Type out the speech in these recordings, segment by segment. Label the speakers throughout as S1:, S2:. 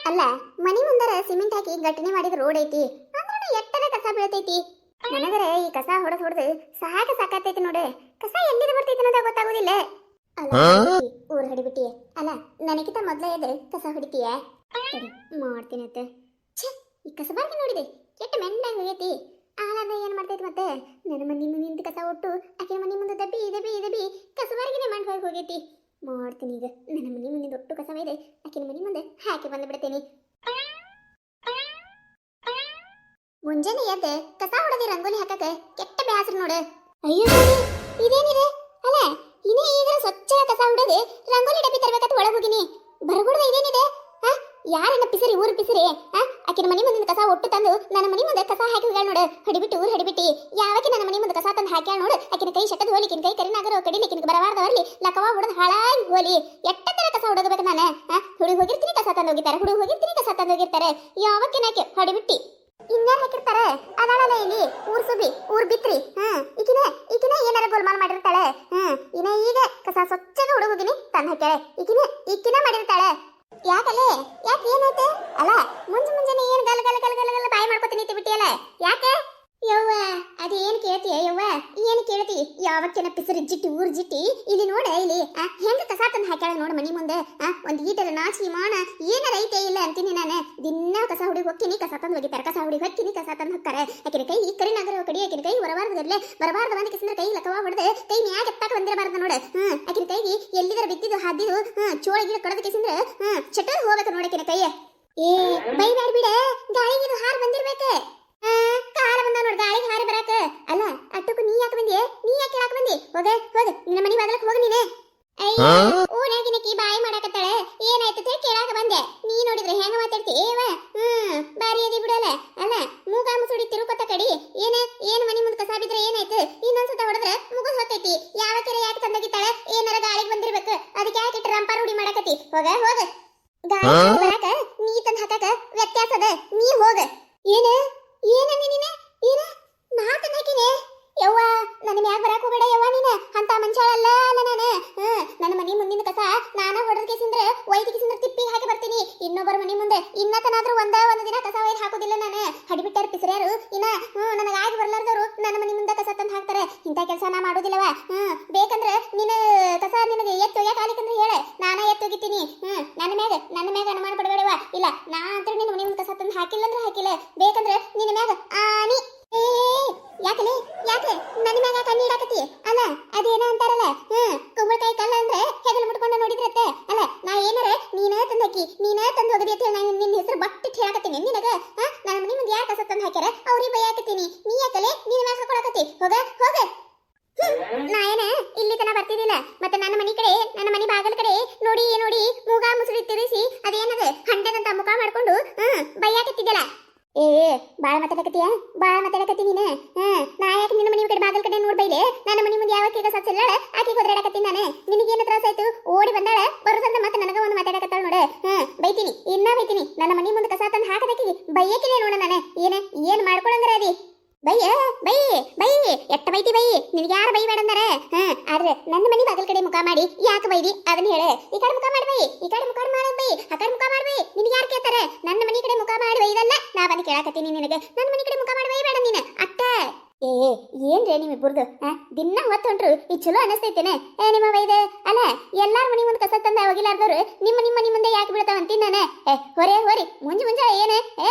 S1: ಅಲ್ಲ, ಮನಿ ಮುಂದರ ಸಿಮೆಂಟ್ ಹಾಕಿ ಗಟ್ಟನೆ ಮಾಡಿದ ರೋಡ್ ಐತಿ ಅಂದ್ರ ಎಟ್ಟರ ಕಸ ಬೀಳ್ತೈತಿ. ನನಗರ ಈ ಕಸ ಹೊಡೆದು ಸಾಕಾತೈತಿ ನೋಡು. ಕಸ ಎಲ್ಲಿದ ಬರ್ತೈತಿ ಅನ್ನೋದ ಗೊತ್ತಾಗೋದಿಲ್ಲ. ಅಲ್ಲ ಊರ್ ಹಡಿಬಿಟ್ಟಿ. ಅಲ್ಲ, ನನಗಿಂತ ಮೊದ್ಲ ಎದ್ದು ಕಸ ಹೊಡಿತೀಯ? ಮಾಡ್ತೀನಿ ಅತ್ತ. ಛೇ, ಈ ಕಸ ಬಾಗಿ ನೋಡಿದೆ ಕೆಟ್ಟ ಮೆಂಡಂಗ್ ಹೋಗೈತಿ. ಆಲಾದ ಏನ್ ಮಾಡ್ತೈತಿ ಮತ್ತೆ? ನನ್ನ ಮನಿ ಮುಂದಿನ ಕಸ ಒಟ್ಟು ಆಕೆ ಮನಿ ಮುಂದೆ ದಬ್ಬಿ ಕಸಬಾರಿಗೆನೆ ಮಾಡಿ ಹೋಗೈತಿ. ಮಾಡ್ತೀನಿ ಈಗ. ನನ್ನ ಮನಿ ಮುಂದಿನ ಒಟ್ಟು ಕಸವಿದೆ ಆಕಿನ ಮನಿ ಮುಂದೆ ಹಾಕಿ ಬಂದ್ಬಿಡ್ತೇನೆ. ಮುಂಜಾನೆ ಎದ್ದು ಕಸ ಹೊಡೆದಿ ರಂಗೋಲಿ ಹಾಕಕ ಕೆಟ್ಟ ಬ್ಯಾಸರ ನೋಡು. ಅಯ್ಯೋ ಇದೇನಿದೆ? ಅಲ್ಲ, ಇನ್ನೇ ಈಗ ಸ್ವಚ್ಛ ಕಸ ಹೊಡೆದು ರಂಗೋಲಿ ಡಬ್ಬಿ ತರಬೇಕಂತ ಒಳಗೆ ಹೋಗಿನಿ. ಬರಗುಡ್ದ ಇದೇನಿದೆ? ಯಾರನ್ನ ಪಿಸರಿ ಊರು ಪಿಸರಿ ಆಕಿನ ಮನಿ ಮುಂದಿನ ಕಸ ಒಟ್ಟು ತಂದು ನನ್ನ ಮನಿ ಮುಂದೆ ಕಸ ಹಾಕಿ ಹೋಗ್ಯಾಳ ನೋಡು. ಹಡಿಬಿಟ್ಟು ಊರು ಹಡಿಬಿಟ್ಟಿ. ಯಾವಕ್ಕೆ ನನ್ನ ಮನಿ ಮುಂದೆ ಕಸ ತಂದು ಹಾಕ್ಯಾಳ ನೋಡು. ಆಕಿನ ಕೈ ಶಕದ ಹೋಲಿ, ಕಿನ ಕೈ ಕರಿನಾಗರ ಕಡಿಲಿ, ಕಿನ ಬರವಾರ್ದವರ್ಲಿ ಲಕವಾ ಹೊಡೆದು ಹಾಳಾಗಿ ಹೋಲಿ. ಎಟ್ಟತ್ತರ ಕಸ ಹೊಡೋಗ್ಬೇಕು ನಾನು? ಹುಡುಗಿ ಹೋಗಿರ್ತೀನಿ ಕಸ ತಂದು ಹೋಗಿರ್ತಾರೆ, ಹುಡುಗಿ ಹೋಗಿರ್ತೀನಿ ಕಸ ತಂದು ಹೋಗಿರ್ತಾರೆ. ಯಾವಕ್ಕೆ ನಾಕೆ ಹಡಿಬಿಟ್ಟಿ ಇನ್ಯಾರು ಹಾಕಿರ್ತಾರೆ? ಅದಾಳಲ್ಲ ಇಲ್ಲಿ ಊರ್ ಸುಬಿ, ಊರ್ ಬಿತ್ರಿ. ಈಕಿನ ಏನಾರ ಗೋಲ್ಮಾಲ್ ಮಾಡಿರ್ತಾಳೆ. ಈಗ ಕಸ ಸ್ವಚ್ಛಗೆ ಹುಡುಗಿನಿ ತಂದು ಹಾಕ್ಯಾಳೆ. ಈಕಿನ ಮಾಡಿರ್ತಾಳೆ. ಯಾಕಲೆ? ಯಾಕೆ ಏನಾಯ್ತು? ಅಲ್ಲ, ಮುಂಜಾನೆ ಏನ್ ಗಲ್ ಗಲ್ ಗಲ್ ಗಲ್ ಗಲ್ ಬಾಯಿ ಮಾಡ್ಕೊತೀನಿ ಬಿಟ್ಟಿಯಲ್ಲ, ಯಾಕೆ? ಯವ್ವ ಅದೇನ್ ಕೇಳ್ತೀಯ? ಯವ್ವ ಏನ್ ಕೇಳ್ತಿ? ಯಾವಕ್ಕೆನ ಪಿಸರಿ ಜಿಟ್ಟಿ ಊರ್ ಜಿಟ್ಟಿ ಇಲ್ಲಿ ನೋಡ. ಇಲ್ಲಿ ಹೆಂಗ ಕಸ ತಂದು ಹಾಕ್ಯಾಳ ನೋಡು ಮನಿ ಮುಂದೆ. ಒಂದ್ ಈಟರ ನಾಚಿಕೆ ಮಾನ ಏನಾರ ಐತೆ ಇಲ್ಲ ಅಂತೀನಿ ನಾನು. ದಿನ ಕಸ ಹುಡುಗಿ ಹೊಕ್ಕಿನಿ ಕಸ ತಂದು ಹೋಗಿತಾರೆ, ಕಸ ಹುಡುಗಿ ಹೊಕ್ಕಿನಿ ಕಸ ತಂದು ಹೋಗ್ತಾರೆ. ಆಕಿನ ಕೈ ಕರಿನಾಗರ ಕಡಿ, ಆಕಿನ ಕೈ ಬರಬಾರ್ದು ಬಂದ ಕಿಸಿಂದ್ರ ಕೈ ಲಕವಾ ಹೊಡೆದು ಕೈ ಮ್ಯಾಗ ಎತ್ತಾಕ ಬಂದಿರಬಾರ್ದು ನೋಡು. ಆಕಿನ ಕೈಗೆ ಎಲ್ಲಿದರ ಬಿದ್ದಿದ್ದು ಹಾದಿದು ಚೋಳಗಿಡ ಕಡದ ಕಿಸಿಂದ್ರ ಚಟರ್ ಹೋಗ್ಬೇಕು ನೋಡಕಿನ ಕೈಯ. ಬೈ ಬ್ಯಾಡ ಬಿಡ, ಗಾಳಿಗೆ ಹಾರ ಬಂದಿರ್ಬೇಕು. ಕಾಲ ಬಂದ ನೋಡ್ ಗಾಳಿಗೆ ಹಾರಿ ಬರಾಕ. ಅಲ್ಲ, ಅಟ್ಟಕ್ಕೂ ನೀ ಯಾಕೆ ಬಂದಿ? ನೀ ಯಾಕೆ ಹೇಳಕ್ ಬಂದಿ? ಹೋಗ ನಿನ್ನ ಮನಿ ಬಾಗಲಕ್ಕೆ ಹೋಗ ನೀನೆ. ಅಯ್ಯೋ ಓನಾಗಿನಕಿ ಬಾಯಿ ಮಾಡಾಕತ್ತಾಳೆ. ಏನಾಯ್ತು ಕೇಳಾಕ ಬಂದೆ. ನೀ ನೋಡಿದ್ರೆ ಹೆಂಗ ಮಾತಾಡ್ತಿ? ಬಾರಿ ಅದಿ ಬಿಡಲ್ಲ. ಅಲ್ಲ, ಮೂಗ ಮುಸುಡಿ ತಿರುಕೊತ್ತ ಕಡಿ. ಏನ್ ಮನಿ ಮುಂದೆ ಕಸ ಬಿದ್ರೆ ಏನಾಯ್ತು? ಇನ್ನೊಂದ್ಸತ ಹೊಡೆದ್ರೆ ಮುಗಿದ್ ಹೋಗ್ತೈತಿ. ಯಾವ ಕೆರೆ ಯಾಕೆ ತಂದೋಗಿತ್ತಾಳೆ? ಏನಾರ ಗಾಳಿಗೆ ಬಂದಿರ್ಬೇಕು. ಅದಕ್ಕೆ ಯಾಕೆ ಇಟ್ಟು ರಂಪ ರೂಢಿ ಮಾಡಾಕತಿ? ಹೋಗ ಗಾಳಿ ಬರಾಕ ನೀ ತಂದ್ ಹಾಕಾಕ ವ್ಯತ್ಯಾಸದ. ನೀ ಹೋಗ. ಏನ ನಾ ತಂದ್ ಹಾಕಿನಿ? ಯವ್ವ ನನ್ನ ಮ್ಯಾಗ ಬರಾಕ್ ಹೋಗಬೇಡ ಯವ್ವ. ನೀನ ಅಂತ ಮನುಷ್ಯಳಲ್ಲ ನಾನು. ನನ್ನ ಮನಿ ಮುಂದಿನ ಕಸ ನಾನ ಹೊಡೆದ ಕೇಸಿಂದ್ರೆ ವೈದ್ಯಕಿಸಿಂದ್ರೆ ತಿಪ್ಪಿ ಹಾಕಿ ಬರ್ತೀನಿ. ಇನ್ನೊಬ್ಬರ ಮನಿ ಮುಂದೆ ಇನ್ನತನಾದ್ರೂ ಒಂದು ದಿನ ಕಸ ಒಯ್ದು ಹಾಕೋದಿಲ್ಲ ನಾನು. ಹಡಿಬಿಟ್ಟಾರ ಪಿಸರ್ಯಾರು ನನಗಾಗಿ ಬರ್ಲಾರ್ದವ್ರು ನನ್ನ ಮನಿ ಮುಂದೆ ಕಸ ತಂದು ಹಾಕ್ತಾರೆ. ಇಂಥ ಕೆಲಸ ನಾ ಮಾಡೋದಿಲ್ಲವ. ಬೇಕಂದ್ರೆ ನಿನ್ನ ಕಸ ನಿನಗೆ ಎತ್ತೊಯ್ಯ ಕಾಲಿಕಂದ್ರೆ ಹೇಳ, ನಾನ ಎತ್ತೊಗಿತೀನಿ. ನನ್ನ ಮ್ಯಾಗ ಅನುಮಾನ ಪಡಬೇಡವ. ಇಲ್ಲ, ನಾ ಅಂತ ನಿನ್ನ ಮನಿ ಮುಂದೆ ಕಸ ತಂದು ಹಾಕಿಲ್ಲ ಅಂದ್ರೆ ಹಾಕಿಲ್ಲ. ಬೇಕಂದ್ರೆ ನಿನ್ನ ಮ್ಯಾಗ ಆನಿ. ಯಾಕೆ ನನ್ನ ಮ್ಯಾಗ ಕಣ್ಣಿ ಇಡಾಕತಿ? ಅಲ್ಲ, ಅದೇನ ಅಂತಾರಲ್ಲ, ಕುಂಬಳಕಾಯಿ ಕಲ್ಲ ಅಂದ್ರೆ ಹೆಗಲು ಮುಟ್ಕೊಂಡು ನೋಡಿದ್ರತ್ತೆ. ಅಲ್ಲ, ನಾ ಏನಾರ ನೀನ ತಂದಾಕಿ ನೀನ ತಂದು ಹೋಗದಿ ಅಂತ ಹೇಳಿ ನಿನ್ನ ಹೆಸರು ಬಟ್ಟಿಟ್ಟು ಹೇಳಾಕತ್ತೀನಿ ನಿನಗ. ನನ್ನ ಮನಿ ಮುಂದೆ ಯಾಕೆ ಕಸ ತಂದು ಹಾಕ್ಯಾರ ಅವ್ರಿಗೆ ಬೈಯಾಕತ್ತೀನಿ. ನೀ ಯಾಕಲೆ ನೀನ ಮ್ಯಾಗ ಹಾಕೊಳಕತ್ತಿ? ಹೋಗ ನಾ ಏನ ಇಲ್ಲಿ ತನ ಬರ್ತಿದ್ದಿಲ್ಲ. ಮತ್ತೆ ನನ್ನ ಮನಿ ಬಾಗಲ ಕಡೆ ನೋಡಿ ಮೂಗ ಮುಸುಡಿ ತಿರುಗಿಸಿ ಅದೇನದು ಹಂಡದಂತ ಮುಖ ಮಾಡ್ಕೊಂಡು ಬೈಯಾಕತ್ತಿದ್ದಲ್ಲ. ಬಾಳ ಮಾತಾಡಕತ್ತಿ ನೀನು. ನಾ ಯಾಕೆ ನಿನ್ನ ಮನಿ ಕಡೆ ಬಾಗಲ್ ಕಡೆ ನೋಡ್ಬೈಲೆ? ನನ್ನ ಮನಿ ಮುಂದೆ ಯಾವ ಕೀಗ ಸಚ್ಚಿಲ್ಲ ಆಕಿ ಹೋದ್ರಾಡಕತ್ತೀನಿ ನಾನು. ನಿನಗೇನು ತ್ರಾಸ ಆಯ್ತು? ಓಡಿ ಬಂದಾಳ ಬರೋದಂದ ಮತ್ತೆ ನನಗ ಒಂದು ಮಾತಾಡಕತ್ತಾಳ ನೋಡ. ಬೈತೀನಿ, ಬೈತೀನಿ. ನನ್ನ ಮನಿ ಮುಂದೆ ಕಸ ತಂದು ಹಾಕದಕ್ಕಿ ಬೈಯಕಿದೆ ನೋಡ ನಾನು. ಏನ್ ಮಾಡ್ಕೊಳಂದ್ರ ಅದಿ? ಬೈ ಎಟ್ಟ ಬೈತಿ ಬೈ. ನಿನಗೆ ಯಾರು ಬೈ ಬೇಡಂದಾರ? ಆದ್ರೆ ನನ್ನ ಮನಿ ಬಾಗಲ್ ಕಡೆ ಮುಖ ಮಾಡಿ ಯಾಕೆ ಬೈದಿ ಅದನ್ನ ಹೇಳ. ಈ ಕಡೆ ಮುಖ ಮಾಡಿ ಬೈ, ಈ ಕಡೆ ಮುಖ ಮಾಡಿ ಬೈ, ಆ ಕಡೆ ಮುಖ ಮಾಡಿ ಬೈ. ನಿನಗೆ ಯಾರು ಕೇಳ್ತಾರೆ? ನನ್ನ ಮನಿ ಕಡೆ ಮುಖ ಮಾಡಿ ಬೈದಲ್ಲ, ನಾ ಬಂದು ಕೇಳಾಕತ್ತೀನಿ ನಿನಗೆ. ನನ್ನ ಮನಿ ಕಡೆ ಮುಖ ಮಾಡಿ ಬೈ ಬೇಡ ನೀನು ಅಟ್ಟ. ಏನ್ರೇ ನಿಮ್ಮಿಬ್ಬರದು ದಿನ ಹೊತ್ತು ಹೊಂಟ್ರು ಈ ಚಲೋ ಅನಿಸ್ತೈತೇನೆ? ನಿಮ್ಮ ವೈದೆ ಅಲ್ಲ, ಎಲ್ಲಾರ ಮನಿ ಮುಂದೆ ಕಸ ತಂದ ಹೋಗಿಲಾರ್ದವ್ರು ನಿಮ್ಮ ಮನಿ ಮುಂದೆ ಯಾಕೆ ಬೀಳ್ತಾವ ಅಂತೀನಿ ನಾನು. ಹೋರಿ ಮುಂಜೆ ಏನೇ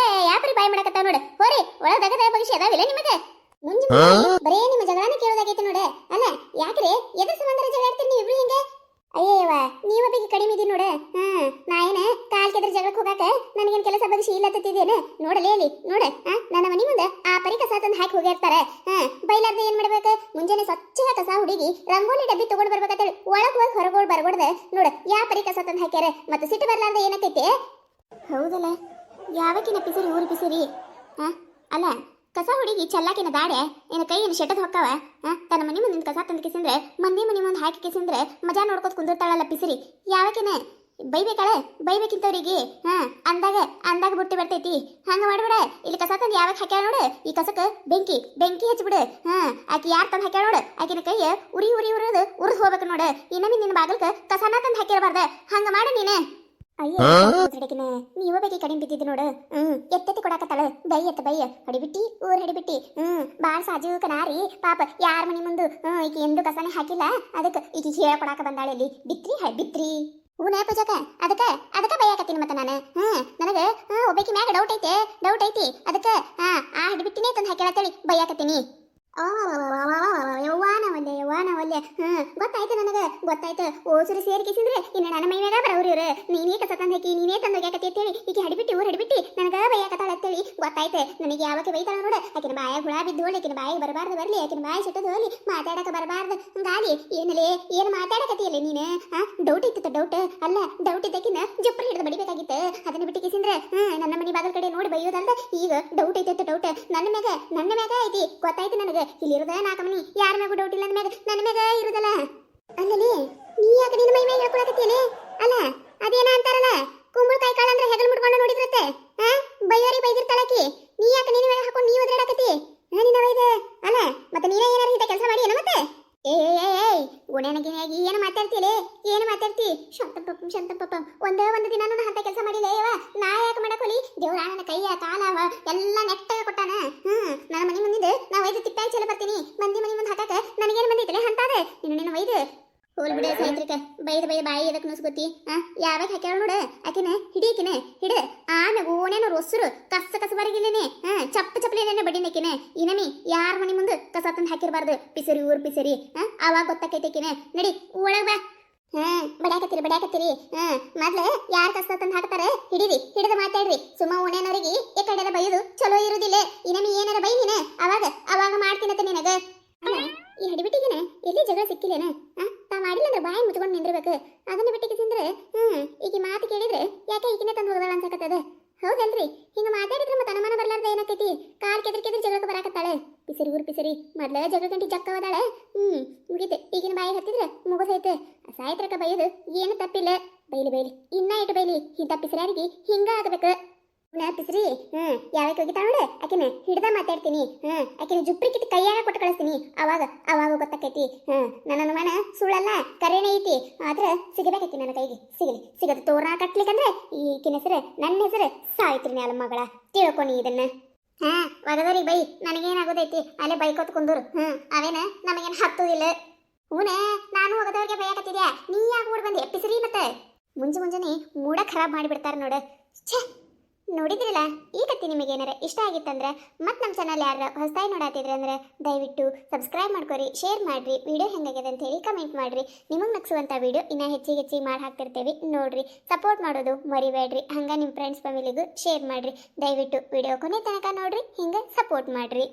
S1: ಯಾಪ್ರಿ ಬಾಯಿ ಮಾಡಕತ್ತಾವ ನೋಡು. ಹೋರಿ ಒಳಗದ ಭವಿಷ್ಯ ಅದಾವಿಲ್ಲ ನಿಮಗೆ? ಮುಂಜೆ ಬರೇ ನಿಮ್ಮ ಜಗಳಾನ ಕೇಳೋದಾಗೈತೆ ನೋಡ. ಅಲ್ಲ, ಯಾಕ್ರಿ ಎದ್ರ ಸಂಬಂಧ ಜಗಳ ಆಡ್ತೀರಿ ನೀವು ಇಬ್ರು ಹಿಂಗೆ? ಅಯ್ಯವ್ವ ನೀವ ಬಗ್ಗೆ ಕಡಿಮೆ ಇದೀನಿ ನೋಡ. ನಾ ಏನ ಕಾಲ್ ಕೆದ್ರ ಜಗಳಕ್ಕೆ ಹೋಗಾಕ ನನಗೇನು ಕೆಲಸ ಬಗ್ಸಿ ಇಲ್ಲತ್ತಿದ್ದೇನೆ ನೋಡಲೇ ಅಲ್ಲಿ ನೋಡ. ನನ್ನ ಮನಿ ಮುಂದೆ ಆ ಪರಿ ಕಸ ತಂದು ಹಾಕಿ ಹೋಗಿರ್ತಾರೆ. ಬೈಲಾರ್ದೆ ಏನ್ ಮಾಡ್ಬೇಕು? ಮುಂಜಾನೆ ಸ್ವಚ್ಛ ಕಸ ಹುಡುಗಿ ರಂಗೋಲಿ ಡಬ್ಬಿ ತಗೊಂಡು ಬರ್ಬೇಕಂತೇಳಿ ಒಳಗ್ ಹೋಗಿ ಹೊರಗೋಡ್ ಬರ್ಬಾರ್ದೆ ನೋಡ. ಯಾ ಪರಿ ಕಸ ತಂದು ಹಾಕ್ಯಾರ ಮತ್ತೆ ಸಿಟ್ಟು ಬರ್ಲಾರ್ದೆ ಏನಕ್ಕೈತೆ? ಹೌದಲ್ಲ, ಯಾವಕ್ಕಿನ ಪಿಸಿರಿ ಊರು ಪಿಸಿರಿ. ಅಲ್ಲ, ಕಸ ಹುಡುಗಿ ಚಲ್ಲಾಕಿನ ದಾಡೆ ಏನ ಕೈ ಏನು ಶೆಟ್ಟದ ಹೊಕ್ಕವ. ತನ್ನ ಮನಿ ಮುಂದಿನ ಕಸ ತಂದು ಕಿಸಿಂದ್ರೆ ಮಂದಿ ಮನಿ ಮುಂದೆ ಹಾಕಿ ಕಿಸಿಂದ್ರೆ ಮಜಾ ನೋಡ್ಕೊತ ಕುಂದಿರ್ತಾಳಲ್ಲ ಪಿಸಿರಿ. ಯಾವಕಿನ ಬೈಬೇಕಿಂತವ್ರಿಗೆ ಅಂದಾಗ ಬುಟ್ಟಿ ಬರ್ತೈತಿ. ಹಂಗ ಮಾಡ್ಬಿಡ. ಇಲ್ಲಿ ಕಸ ತಂದು ಯಾವಾಗ ಹಾಕ್ಯಾಳ ನೋಡು, ಈ ಕಸಕ್ಕೆ ಬೆಂಕಿ ಹಚ್ಚಿಬಿಡು. ಆಕಿ ಯಾರು ತಂದು ಹಾಕ್ಯಾಳ ನೋಡು, ಆಕಿನ ಕೈ ಉರಿದು ಹೋಗ್ಬೇಕು ನೋಡು. ಇನ್ನೊಮ್ಮೆ ನಿನ್ನ ಬಾಗಲ್ಕ ಕಸನ ತಂದು ಹಾಕಿರಬಾರ್ದ. ಹಂಗ ಮಾಡು ನೀನೆ. ಅಯ್ಯ ನೀವ ಬಗ್ಗೆ ಕಡಿಮೆ ಬಿದ್ದಿದ್ದು ನೋಡು ಎತ್ತೆತ್ತಿ ಕೊಡಾಕತ್ತಾಳ ಬೈ ಎತ್ತ ಬೈ ಹಡಿಬಿಟ್ಟಿ ಊರ್ ಹಡಿಬಿಟ್ಟಿ ಬಾಳ್ ಸಾಜುಕ ನಾರಿ ಪಾಪ ಯಾರ ಮನಿ ಮುಂದು ಈಗ ಎಂದು ಕಸನೆ ಹಾಕಿಲ್ಲ ಅದಕ್ಕೆ ಈಗ ಹೇಳ ಕೊಡಾಕ ಬಂದಾಳೆ ಇಲ್ಲಿ ಬಿತ್ರಿ ಬಿತ್ರಿ ಹೂನೇ ಪೂಜಕ ಅದಕ್ಕ ಅದಕ್ಕ ಬೈಯಾಕತ್ತೀನಿ ಮತ್ತೆ ನಾನು ನನಗ ಒಬ್ಬಾಕಿ ಮ್ಯಾಗ ಡೌಟ್ ಐತಿ ಅದಕ್ಕ ಆ ಹಿಡಿಬಿಟ್ಟಿನೇ ತಂದು ಹಾಕ್ಯಾಳತ್ತೇಳಿ ಬೈಯಾಕತ್ತೀನಿ ಯವ್ವಾನವಲ್ಲೆ ಗೊತ್ತಾಯ್ತು ನನಗೆ ಗೊತ್ತಾಯ್ತು ಓಸುರು ಸೇರ್ಕಿಸಿದ್ರೆ ಇನ್ನು ನನ್ನ ಮೈ ಮ್ಯಾಗ ಬರವ್ರಿ ಇವ್ರು ನೀನೇ ಕಸ ತಂದು ಹಾಕಿ ನೀನೇ ತಂದು ಹೋಗ್ಯಾಕತ್ತಿ ಅಂತೇಳಿ ಈಗ ಹಡಿಬಿಟ್ಟು ಊರು ಹಡಿಬಿಟ್ಟು ನನಗ ಬೈಯಾಕತ್ತಾಳ ಅಂತೇಳಿ ಗೊತ್ತಾಯ್ತು ನನಗೆ ಯಾವಾಗ ಬೈತಾಳ ನೋಡು ಆಕಿನ ಬಾಯಾಗ ಹುಳ ಬಿದ್ದು ಹೋಳಿ ಆಕಿನ ಬಾಯಿಗೆ ಬರಬಾರ್ದು ಬರಲಿ ಆಕಿನ ಬಾಯಿ ಸುಟ್ಟದು ಹೋಲಿ ಮಾತಾಡಕ ಬರಬಾರ್ದು ಗಾಲಿ ಏನಲೇ ಏನು ಮಾತಾಡಕತ್ತಿಯಲ್ಲ ನೀನು ಡೌಟ್ ಇತ್ತು ಡೌಟ್ ಅಲ್ಲ ಡೌಟ್ ಇದ್ದಕ್ಕಿನ್ನ ಜೊಪ್ಪರ್ ಹಿಡಿದು ಬಡಿಬೇಕಾಗಿತ್ತು ಅದನ್ನ ಬಿಟ್ಟು ಕಿಸಿಂದ್ರೆ ನನ್ನ ಮನೆ ಬಾಗಲ್ ಕಡೆ ನೋಡಿ ಬೈಯೋದಲ್ದ ಈಗ ಡೌಟ್ ಐತೆ ಡೌಟ್ ನನ್ನ ಮ್ಯಾಗ ಐತಿ ಗೊತ್ತಾಯ್ತು ನನಗೆ ಇಲ್ಲಿರೋದ ನಾಲ್ಕು ಮನಿ ಯಾರ ಮ್ಯಾಗೂ ಡೌಟ್ ಇಲ್ಲ ನನ್ನ ಮ್ಯಾಗ ಇರುದಲ್ಲ ಅಲ್ಲಲ್ಲಿ ನೀ ಯಾಕೆ ನಿನ್ನ ಮೈ ಮ್ಯಾಗ ಹೇಳ್ಕೊಳಕತ್ತೀಯಲೇ ಅಲ್ಲ ಅದೇನ ಅಂತಾರಲ್ಲ ಕುಂಬಳಕಾಯಿ ಕಾಳು ಅಂದ್ರೆ ಹೆಗಲ್ ಮುಟ್ಕೊಂಡು ನೋಡಿದ್ರತ್ತೆ ಬೈಯೋರಿ ಬೈದಿರ್ತಾಳಕಿ ನೀ ಯಾಕೆ ನಿನ್ನ ಮ್ಯಾಗ ಹಾಕೊಂಡು ನೀ ಒದ್ರಾಡಕತ್ತಿ ನಿನ್ನ ಬೈದ ಅಲ್ಲ ಮತ್ತೆ ನೀನೇ ಏನಾರು ಇಂಥ ಕೆಲಸ ಮಾಡಿ ಮತ್ತೆ ಏಯ್ ಗುಣೆನಗಿನಾಗಿ ಏನು ಮಾತಾಡ್ತಿ ಶಾಂತಪ್ಪ ಒಂದೇ ಒಂದು ದಿನ ಅಂತ ಕೆಲಸ ಮಾಡಿಲ್ಲ ನಾ ಯಾಕೆ ಮಾಡಕೋಲಿ ದೇವ್ರ ನನ್ನ ಕೈಯ ಕಾಲವ ಎಲ್ಲ ನೆಟ್ಟಾಗ ಕೊಟ್ಟಾನ ನನ್ನ ಮನೆ ಮುಂದಿದ್ದು ನಾ ಒಯ್ದು ತಿಪ್ಪ ಚಲ ಬರ್ತೀನಿ ಮಂದಿ ಮನೆ ಮುಂದೆ ಹಾಕಾಕ ನನಗೇನು ಬಂದೈತಿಲ್ಲ ಅಂತಾದ ನಿನ್ನ ಒಯ್ದು ಹೋಲ್ ಬಿಡ ಸಾಯ್ತ್ರಿಕ ಬೈದ ಬಾಯಿ ಎದಕ್ಕೆ ನುಸ್ಕೊತಿ ಯಾವಾಗ ಹಾಕ್ಯಾಳ ನೋಡ ಆಕಿನ ಹಿಡ ಆಮ್ಯಾಗ ಓನೇನು ರೊಸ್ರು ಕಸ ಬರಗಿಲ್ಲೇನೆ ಚಪ್ಪಲೇನೆ ಬಡಿನಕಿನ ಇನಮಿ ಯಾರ ಮನೆ ಮುಂದೆ ಕಸ ತಂದು ಹಾಕಿರಬಾರ್ದು ಪಿಸರಿ ಊರ್ ಪಿಸರಿ ಅವಾಗ ಗೊತ್ತಾಕೈತೆಕಿನ ನಡಿ ಒಳಗ ಬಾ ಬಡ್ಯಾಕತ್ತೀರಿ ಮೊದ್ಲು ಯಾರು ಕಸ ತಂದು ಹಾಕ್ತಾರೆ ಹಿಡಿದು ಮಾತಾಡ್ರಿ ಸುಮ್ಮ ಓನೇನವ್ರಿಗೆ ಈ ಕಡೆ ಬೈದು ಚಲೋ ಇರುದಿಲ್ಲ ಇನಮಿ ಏನಾರ ಬೈ ನೀನ ಅವಾಗ ಮಾಡ್ತೀನತ್ತ ನಿನಗ ಈ ಹಡಿಬಿಟ್ಟಿಗೆನೆ ಎಲ್ಲಿ ಜಗಳ ಸಿಕ್ಕಿಲ್ಲೇನ ತಾ ಮಾಡಿಲ್ಲ ಅಂದ್ರೆ ಬಾಯಿ ಮುಚ್ಕೊಂಡು ನಿಂದಿರ್ಬೇಕು ಅದನ್ನ ಬಿಟ್ಟಿಗೆ ತಿಂದ್ರೆ ಈಗ ಮಾತು ಕೇಳಿದ್ರೆ ಯಾಕೆ ಈಗಿನೇ ತಂದು ಹೋಗದಾಳ ಅನ್ಸಕತ್ತದ ಹೌದಲ್ರಿ ಹಿಂಗ ಮಾತಾಡಿದ್ರೆ ಮತ್ತೆ ಅನುಮಾನ ಬರ್ಲಾರ್ದ ಏನಕ್ಕೈತಿ ಕಾಲ್ ಕೆದ್ರಿ ಜಗಳಕ್ಕೆ ಬರಾಕತ್ತಾಳೆ ಪಿಸರಿ ಮೊದ್ಲ ಜಗಳ ಗಂಟಿ ಜಕ್ಕವದಾಳೆ ಮುಗಿತೆ ಈಗಿನ ಬಾಯಿ ಹತ್ತಿದ್ರೆ ಮುಗಿದೈತೆ ಸಾಯ್ತ್ರಕ ಬೈಯೋದು ಏನು ತಪ್ಪಿಲ್ಲ ಬೈಲಿ ಇನ್ನ ಇಟ್ಟು ಬೈಲಿ ಇಂಥ ಪಿಸರ್ಯಾರಿಗೆ ಹಿಂಗ ಆಗಬೇಕು ಪಿಸ್ರಿ ಯಾವಾಗ ಹೋಗಿತಾಳ ನೋಡ ಆಕಿನ ಹಿಡ್ದ ಮಾತಾಡ್ತೀನಿ ಆಕಿನ ಜುಪ್ರಿ ಕಿತ್ತು ಕೈಯಾಗ ಕೊಟ್ಟು ಕಳಿಸ್ತೀನಿ ಅವಾಗ ಗೊತ್ತಾಕೈತಿ ನನ್ನ ಅನುಮಾನ ಸುಳ್ಳಲ್ಲ ಕರೇನೇ ಐತಿ ಆದ್ರೆ ಸಿಗಬೇಕೈತಿ ನನ್ನ ಕೈಗೆ ಸಿಗದು ತೋರಣ ಕಟ್ಲಿಕ್ಕಂದ್ರೆ ಈಕಿನ ಹೆಸರು ನನ್ನ ಹೆಸರು ಸಾವಿತ್ರಿ ನ್ಯಾಲ ಮಗಳ ತಿಳ್ಕೊನಿ ಇದನ್ನ ಒಗದವ್ರಿಗೆ ಬೈ ನನಗೇನಾಗೋದೈತಿ ಅಲ್ಲೇ ಬೈಕೋತ್ ಕುಂದೂರು ಅವೇನ ನಮಗೇನು ಹತ್ತುದಿಲ್ಲ ಹೂನೆ ನಾನು ಒಗದವ್ರಿಗೆ ಬೈಯಾಕತ್ತಿದ್ಯಾ ನೀ ಯಾಕೆ ಓಡ್ ಬಂದೆ ಪಿಸ್ರಿ ಮತ್ತೆ ಮುಂಜಾನೆ ಮೂಡ ಖರಾಬ್ ಮಾಡಿಬಿಡ್ತಾರ ನೋಡ ಛೇ ನೋಡಿದ್ರಲ್ಲ ಈ ಕತ್ತಿ ನಿಮಗೆ ಏನಾರ ಇಷ್ಟ ಆಗಿತ್ತಂದ್ರೆ ಮತ್ತೆ ನಮ್ಮ ಚಾನಲ್ ಯಾರು ಹೊಸದಾಗಿ ನೋಡಾತಿದ್ರೆ ಅಂದ್ರೆ ದಯವಿಟ್ಟು ಸಬ್ಸ್ಕ್ರೈಬ್ ಮಾಡ್ಕೊರಿ ಶೇರ್ ಮಾಡಿರಿ ವಿಡಿಯೋ ಹೆಂಗಾಗಿದೆ ಅಂತ ಹೇಳಿ ಕಮೆಂಟ್ ಮಾಡಿರಿ ನಿಮಗೆ ನಗಿಸುವಂಥ ವಿಡಿಯೋ ಇನ್ನೂ ಹೆಚ್ಚಿಗೆ ಮಾಡಿ ಹಾಕ್ತಿರ್ತೀವಿ ನೋಡ್ರಿ ಸಪೋರ್ಟ್ ಮಾಡೋದು ಮರಿಬೇಡ್ರಿ ಹಂಗೆ ನಿಮ್ಮ ಫ್ರೆಂಡ್ಸ್ ಫ್ಯಾಮಿಲಿಗೂ ಶೇರ್ ಮಾಡಿರಿ ದಯವಿಟ್ಟು ವಿಡಿಯೋ ಕೊನೆ ತನಕ ನೋಡ್ರಿ ಹಿಂಗೆ ಸಪೋರ್ಟ್ ಮಾಡಿರಿ